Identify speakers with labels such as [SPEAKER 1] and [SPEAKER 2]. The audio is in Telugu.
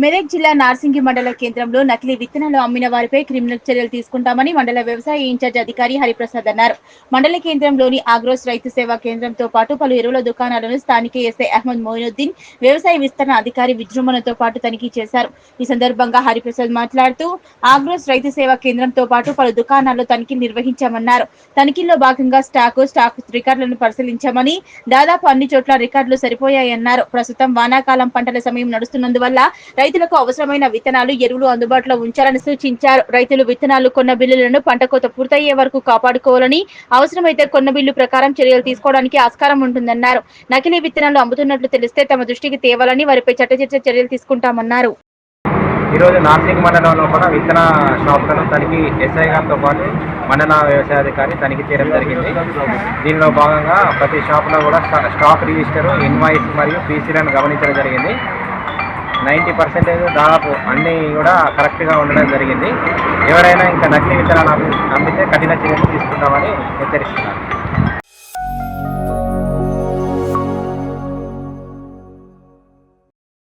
[SPEAKER 1] మెదక్ జిల్లా నార్సింగి మండల కేంద్రంలో నకిలీ విత్తనాలు అమ్మిన వారిపై క్రిమినల్ చర్యలు తీసుకుంటామని మండల వ్యవసాయ ఇన్ఛార్జ్ అధికారి హరిప్రసాద్ అన్నారు. మండల కేంద్రంలోని ఆగ్రోస్ రైతు సేవా కేంద్రంతో పాటు పలు ఎరువుల దుకాణాలను స్థానిక ఎస్ఐ అహ్మద్ మొయినుద్దీన్, వ్యవసాయ విస్తరణ అధికారి విజృంభణతో పాటు తనిఖీ చేశారు. ఈ సందర్భంగా హరిప్రసాద్ మాట్లాడుతూ ఆగ్రోస్ రైతు సేవా కేంద్రంతో పాటు పలు దుకాణాల్లో తనిఖీలు నిర్వహించామన్నారు. తనిఖీల్లో భాగంగా స్టాక్ రికార్డులను పరిశీలించామని, దాదాపు అన్ని చోట్ల రికార్డులు సరిపోయాయన్నారు. ప్రస్తుతం వానాకాలం పంటల సమయం నడుస్తున్నందువల్ల రైతులకు అవసరమైన విత్తనాలు, ఎరువులు అందుబాటులో ఉంచాలని సూచించారు. రైతులు విత్తనాలు కొన్న బిల్లులను పంట కోత పూర్తయ్యే వరకు కాపాడుకోవాలని, అవసరమైతే కొన్న బిల్లు ప్రకారం చర్యలు తీసుకోవడానికి ఆస్కారం ఉంటుందన్నారు. నకిలీ విత్తనాలు అమ్ముతున్నట్లు తెలిస్తే తమ దృష్టికి తేవాలని, వారిపై చట్టచర్య చర్యలు తీసుకుంటామన్నారు.
[SPEAKER 2] ఈరోజు నార్సింగ్ మండలంలో కూడా విత్తన షాపులను తనిఖీ ఎస్ఐ గారితో పాటు మండల వ్యవసాయాధికారి తనిఖీ చేయడం జరిగింది. దీనిలో భాగంగా ప్రతి షాపులో కూడా స్టాక్ రిజిస్టరు, ఇన్వాయిస్ మరియు పీసీలను గమనించడం జరిగింది. 90% దాదాపు అన్నీ కూడా కరెక్ట్గా ఉండడం జరిగింది. ఎవరైనా ఇంకా నకిలీ విత్తనాలు అమ్మితే కఠిన చర్యలు తీసుకుంటామని హెచ్చరిస్తున్నారు.